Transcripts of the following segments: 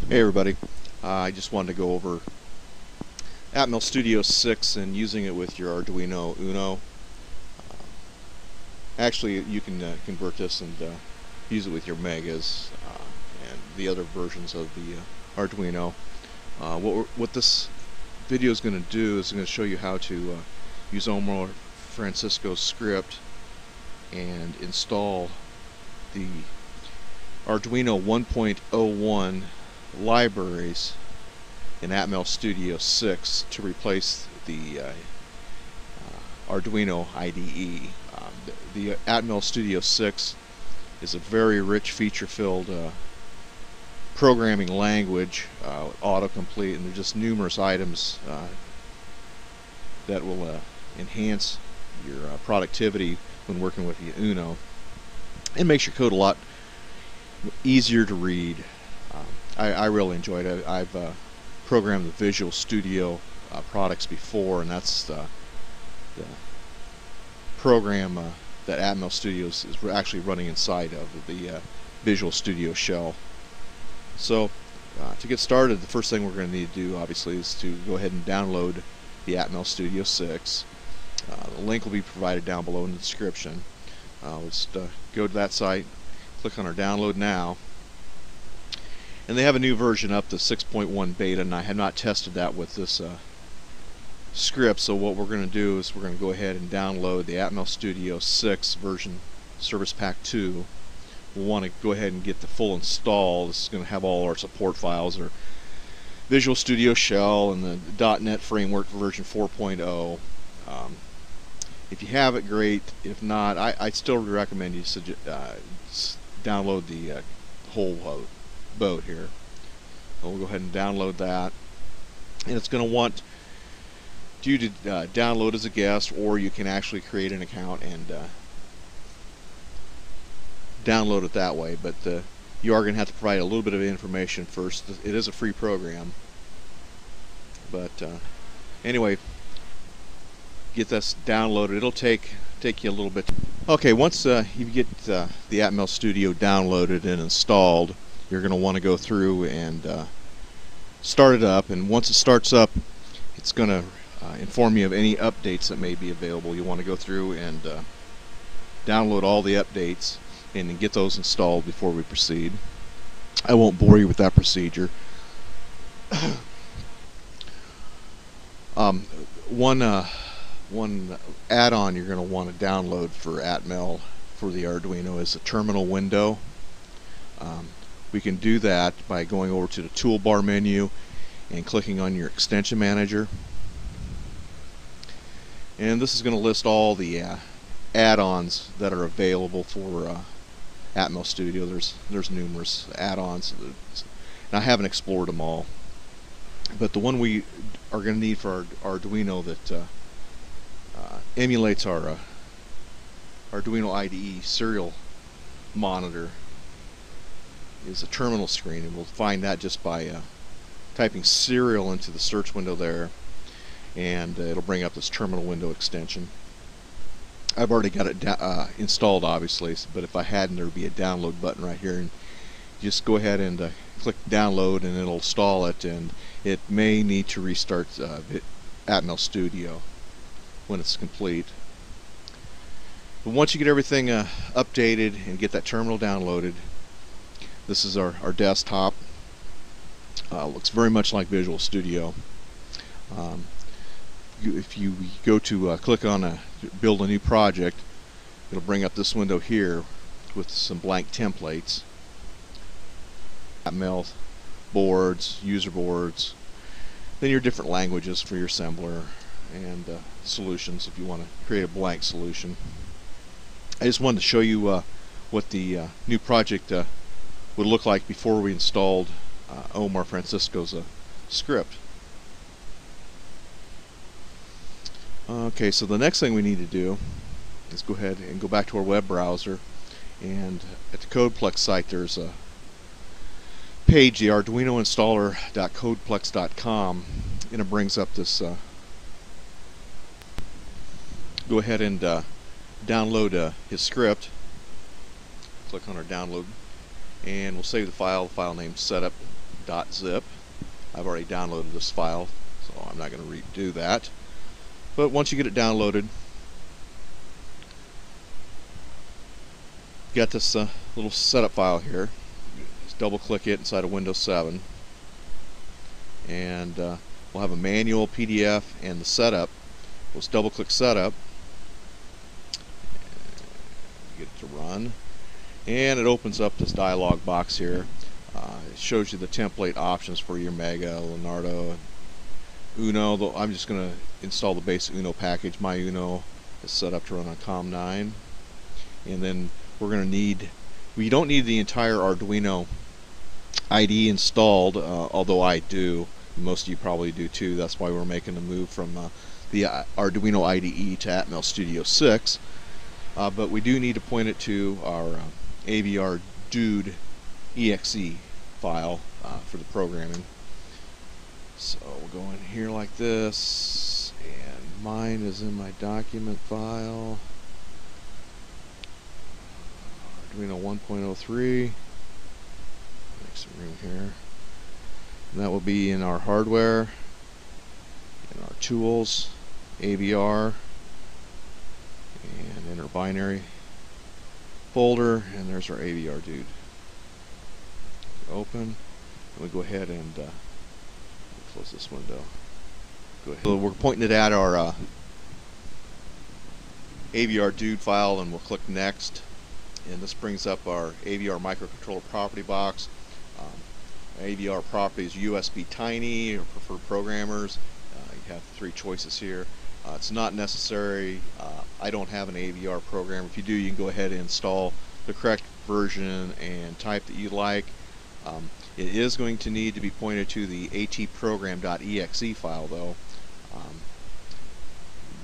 Hey everybody, I just wanted to go over Atmel Studio 6 and using it with your Arduino Uno. Actually, you can convert this and use it with your Megas and the other versions of the Arduino. What this video is going to do is going to show you how to use Omar Francisco's script and install the Arduino 1.01 libraries in Atmel Studio 6 to replace the Arduino IDE. The Atmel Studio 6 is a very rich feature-filled programming language, autocomplete, and there's just numerous items that will enhance your productivity when working with the Uno. It makes your code a lot easier to read. I really enjoyed it. I've programmed the Visual Studio products before, and that's the program that Atmel Studio is actually running inside of the Visual Studio shell. So to get started, the first thing we're going to need to do obviously is to go ahead and download the Atmel Studio 6. The link will be provided down below in the description. Let's go to that site, click on our download now, and they have a new version up to 6.1 beta, and I have not tested that with this script. So what we're going to do is we're going to go ahead and download the Atmel Studio 6 version Service Pack 2. We'll want to go ahead and get the full install. This is going to have all our support files, our Visual Studio shell and the .NET Framework version 4.0. If you have it, great. If not, I still recommend you download the whole boat here. So we'll go ahead and download that, and it's going to want you to download as a guest, or you can actually create an account and download it that way, but you are going to have to provide a little bit of information first. It is a free program, but anyway, get this downloaded. It'll take you a little bit. Okay, once you get the Atmel Studio downloaded and installed, you're going to want to go through and start it up, and once it starts up, it's going to inform you of any updates that may be available. You want to go through and download all the updates and then get those installed before we proceed. I won't bore you with that procedure. One add-on you're going to want to download for Atmel for the Arduino is a terminal window. We can do that by going over to the toolbar menu and clicking on your extension manager. And this is going to list all the add-ons that are available for Atmel Studio. There's numerous add-ons, and I haven't explored them all. But the one we are going to need for our Arduino that emulates our Arduino IDE serial monitor is a terminal screen, and we'll find that just by typing serial into the search window there, and it'll bring up this terminal window extension. I've already got it installed, obviously, but if I hadn't, there would be a download button right here, and just go ahead and click download, and it'll install it, and it may need to restart Atmel Studio when it's complete. But once you get everything updated and get that terminal downloaded, this is our desktop. Looks very much like Visual Studio. If you go to click on build a new project, it'll bring up this window here with some blank templates, Atmel boards, user boards, then your different languages for your assembler, and solutions if you want to create a blank solution. I just wanted to show you what the new project would look like before we installed Omar Francisco's script. Okay, so the next thing we need to do is go ahead and go back to our web browser, and at the Codeplex site there's a page, the arduinoinstaller.codeplex.com, and it brings up this go ahead and download his script. Click on our download, and we'll save the file name setup .zip. I've already downloaded this file, so I'm not going to redo that. But once you get it downloaded, you got this little setup file here. Just double click it inside of Windows 7, and we'll have a manual, PDF, and the setup. We'll just double click setup, get it to run, and it opens up this dialog box here. It shows you the template options for your Mega, Leonardo, Uno. I'm just going to install the basic Uno package. My Uno is set up to run on COM9, and then we're going to need, we don't need the entire Arduino IDE installed, although I do. Most of you probably do too. That's why we're making the move from the Arduino IDE to Atmel Studio 6. But we do need to point it to our AVR Dude exe file for the programming. So we'll go in here like this, and mine is in my document file. Arduino 1.03. Make some room here. And that will be in our hardware, in our tools, AVR, and in our binary folder, and there's our AVR Dude. Open, and we go ahead and close this window. Go ahead. So we're pointing it at our AVR Dude file, and we'll click next, and this brings up our AVR microcontroller property box. AVR property is USB Tiny, or preferred programmers. You have 3 choices here. It's not necessary. I don't have an AVR program. If you do, you can go ahead and install the correct version and type that you like. It is going to need to be pointed to the atprogram.exe file, though.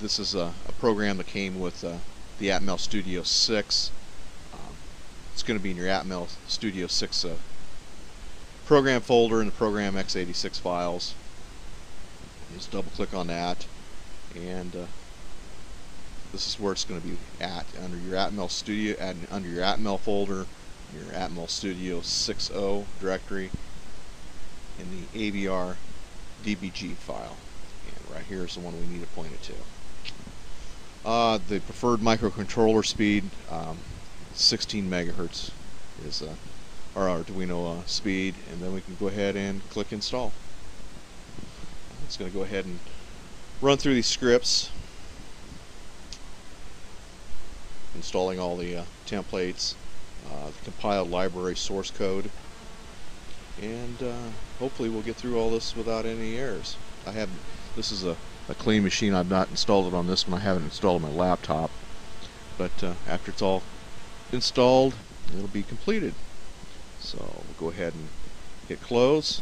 This is a program that came with the Atmel Studio 6. It's going to be in your Atmel Studio 6 program folder in the program x86 files. Just double click on that, and this is where it's going to be at, under your Atmel Studio, under your Atmel folder, your Atmel Studio 6.0 directory, in the AVR DBG file. And right here is the one we need to point it to. The preferred microcontroller speed, 16 megahertz is our Arduino speed, and then we can go ahead and click install. It's going to go ahead and run through these scripts, installing all the templates, the compiled library source code, and hopefully we'll get through all this without any errors. This is a clean machine. I've not installed it on this one. I haven't installed it on my laptop, but after it's all installed, it'll be completed. So we'll go ahead and hit close,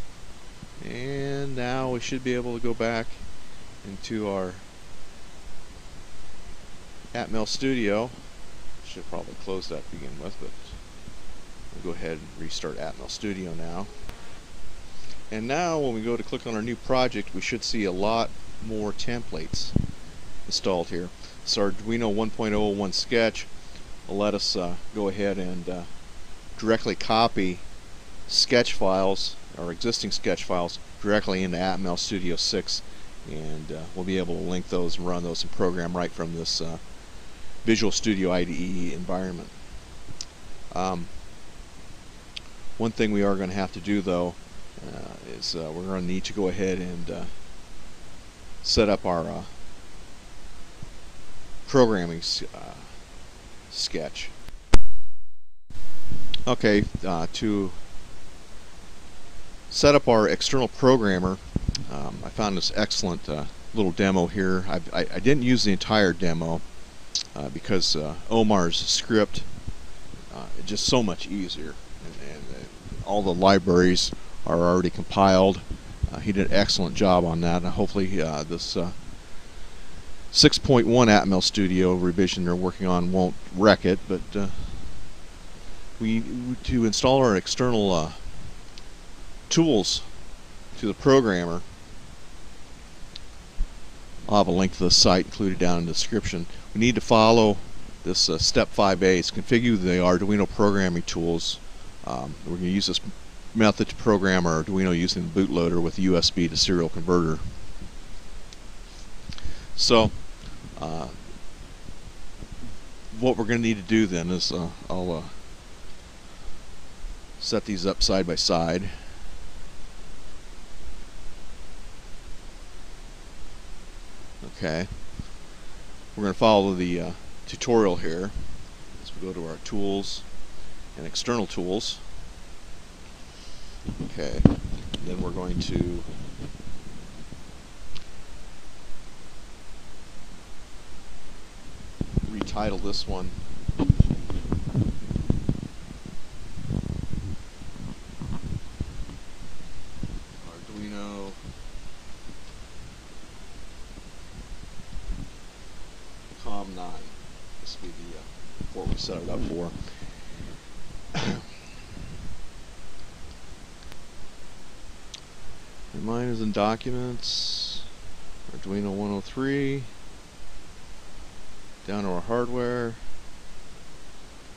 and now we should be able to go back into our Atmel Studio. Should probably close that to begin with, but we'll go ahead and restart Atmel Studio now. And now when we go to click on our new project, we should see a lot more templates installed here. This Arduino 1.01 sketch will let us go ahead and directly copy sketch files, or existing sketch files, directly into Atmel Studio 6, and we'll be able to link those and run those and program right from this Visual Studio IDE environment. One thing we are going to have to do, though, is we're going to need to go ahead and set up our programming sketch. Okay, to set up our external programmer, I found this excellent little demo here. I didn't use the entire demo because Omar's script is just so much easier, and all the libraries are already compiled. He did an excellent job on that, and hopefully this 6.1 Atmel Studio revision they're working on won't wreck it. But to install our external tools to the programmer, I'll have a link to the site included down in the description. We need to follow this step 5A. It's configure the Arduino programming tools. We're going to use this method to program our Arduino using the bootloader with USB to serial converter. So what we're going to need to do then is I'll set these up side by side. Okay, we're going to follow the tutorial here as we go to our tools and external tools. Okay, and then we're going to retitle this one Arduino COM9. This will be the port we set it up for. Mine is in documents, Arduino 103, down to our hardware,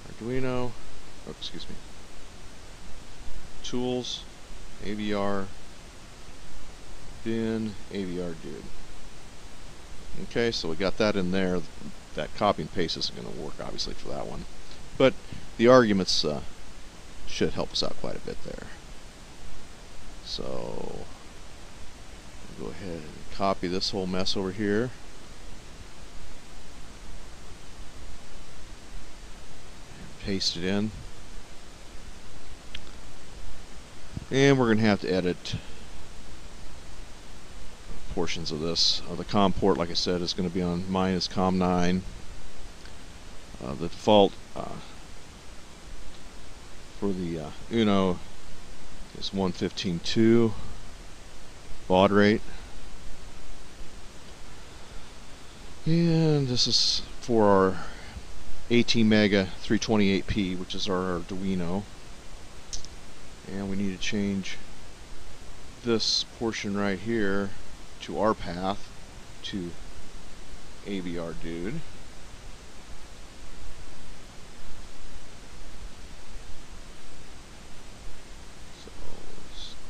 Arduino, oh, excuse me, tools, AVR, bin, AVR dude. Okay, so we got that in there. That copy and paste isn't going to work obviously for that one, but the arguments should help us out quite a bit there. So go ahead and copy this whole mess over here. And paste it in. And we're going to have to edit portions of this. The COM port, like I said, is going to be on mine is COM9. The default for the Uno is 115.2 baud rate, and this is for our 18 mega 328p, which is our Arduino, and we need to change this portion right here to our path to AVR dude.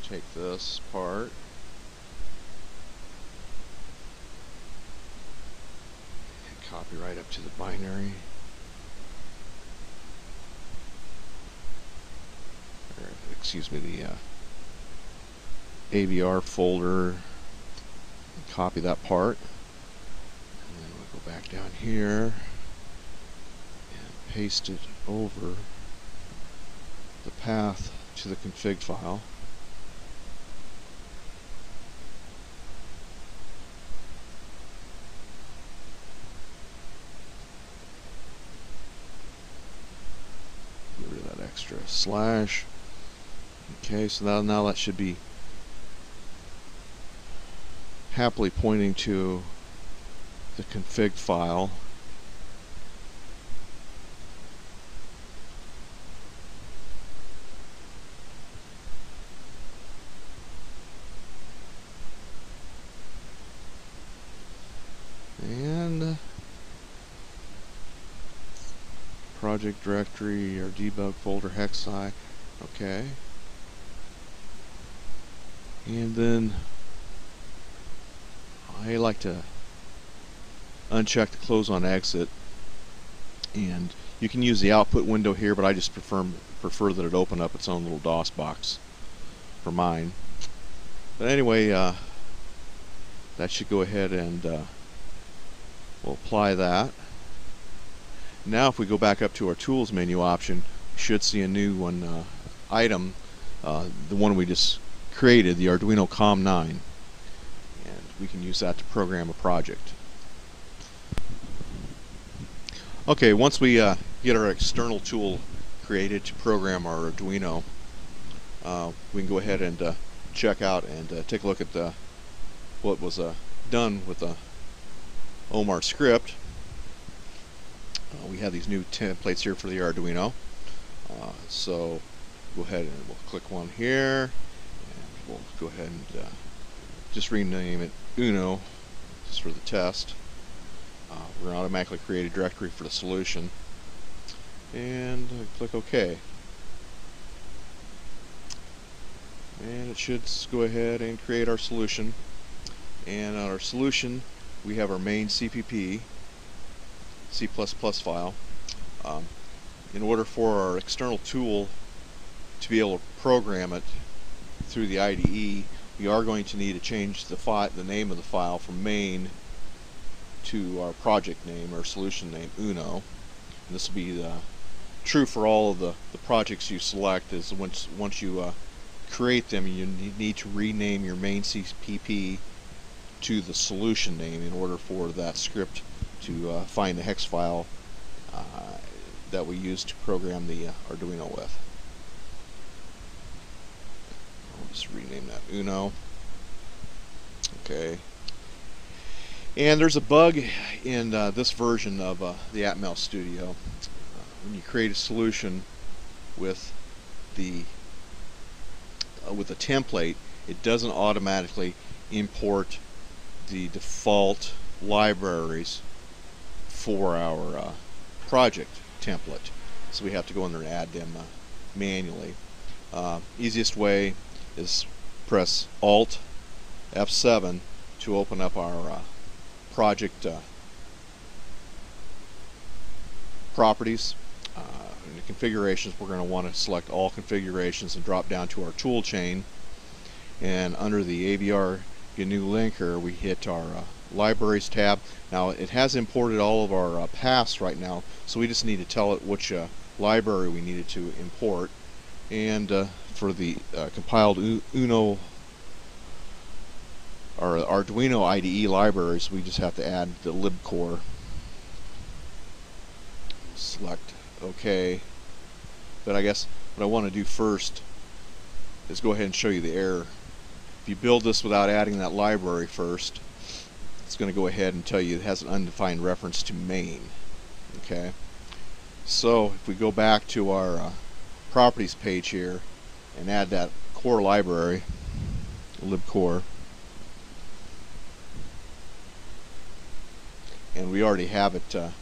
Take this part and copy right up to the binary. Or, excuse me, the AVR folder. Copy that part. And then we'll go back down here and paste it over the path to the config file. Extra slash. Okay, so now that should be happily pointing to the config file. And project directory or debug folder hexi. Okay. And then I like to uncheck the close on exit, and you can use the output window here, but I just prefer that it open up its own little DOS box for mine. But anyway, that should go ahead and we'll apply that. Now if we go back up to our tools menu option, we should see a new one item, the one we just created, the Arduino COM9, and we can use that to program a project. Okay, once we get our external tool created to program our Arduino, we can go ahead and check out and take a look at what was done with the Omar script. We have these new templates here for the Arduino, so go ahead and we'll click one here, and we'll go ahead and just rename it Uno just for the test. We're going to automatically create a directory for the solution, and click OK. and it should go ahead and create our solution. And on our solution we have our main CPP C++ file. In order for our external tool to be able to program it through the IDE, we are going to need to change the name of the file from main to our project name or solution name, Uno. And this will be true for all of the projects you select. Is once you create them, you need to rename your main CPP to the solution name in order for that script to find the hex file that we use to program the Arduino with. I'll just rename that Uno. Okay. And there's a bug in this version of the Atmel Studio. When you create a solution with the template, it doesn't automatically import the default libraries for our project template. So we have to go in there and add them manually. Easiest way is press Alt F7 to open up our project properties. In the configurations, we're going to want to select all configurations and drop down to our tool chain, and under the AVR GNU linker we hit our libraries tab. Now it has imported all of our paths right now, so we just need to tell it which library we needed to import. And for the compiled Uno or Arduino IDE libraries, we just have to add the libcore. Select OK. But I guess what I want to do first is go ahead and show you the error. If you build this without adding that library first, it's going to go ahead and tell you it has an undefined reference to main. Okay. So if we go back to our properties page here and add that core library, libcore, and we already have it, the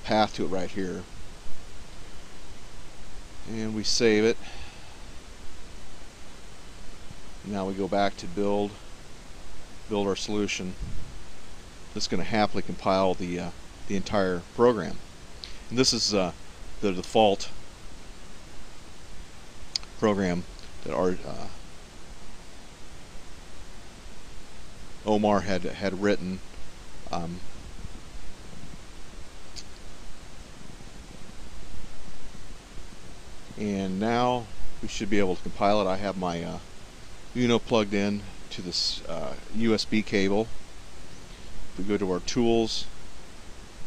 path to it right here, and we save it. Now we go back to build our solution. It's going to happily compile the entire program. And this is the default program that our Omar had written. And now we should be able to compile it. I have my Uno plugged in to this USB cable. We go to our tools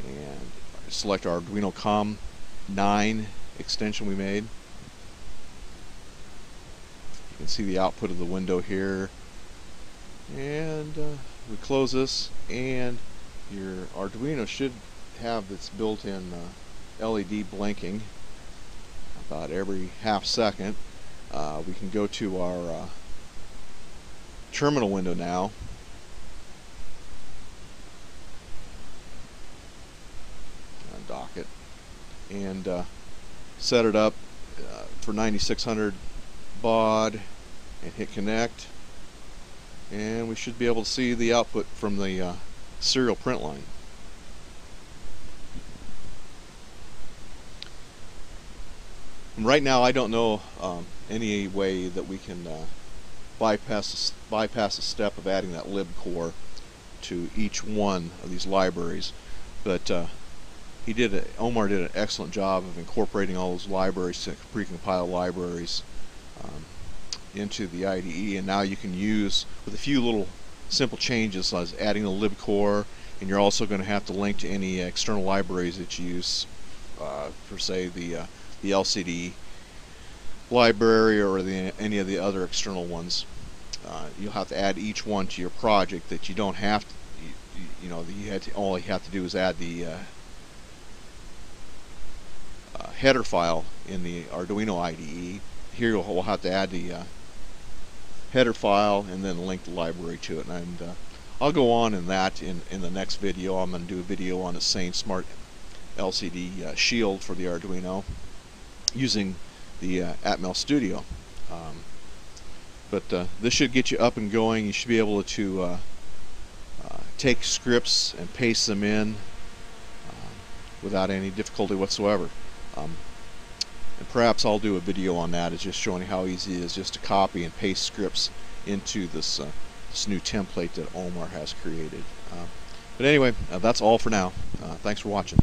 and select our Arduino COM 9 extension we made. You can see the output of the window here, and we close this, and your Arduino should have its built-in LED blinking about every half second. We can go to our terminal window now, undock it, and set it up for 9600 baud and hit connect, and we should be able to see the output from the serial print line. And right now I don't know any way that we can bypass a step of adding that libcore to each one of these libraries, but Omar did an excellent job of incorporating all those libraries, pre-compiled libraries, into the IDE, and now you can use, with a few little simple changes, as adding the libcore, and you're also going to have to link to any external libraries that you use for, say, the LCD library or any of the other external ones. You'll have to add each one to your project that you don't have to, all you have to do is add the header file in the Arduino IDE. Here we'll have to add the header file and then link the library to it. And I'll go on in that in the next video. I'm going to do a video on the same smart LCD shield for the Arduino using the Atmel Studio. But this should get you up and going. You should be able to take scripts and paste them in without any difficulty whatsoever. And perhaps I'll do a video on that, it's just showing how easy it is just to copy and paste scripts into this new template that Omar has created. But anyway, that's all for now. Thanks for watching.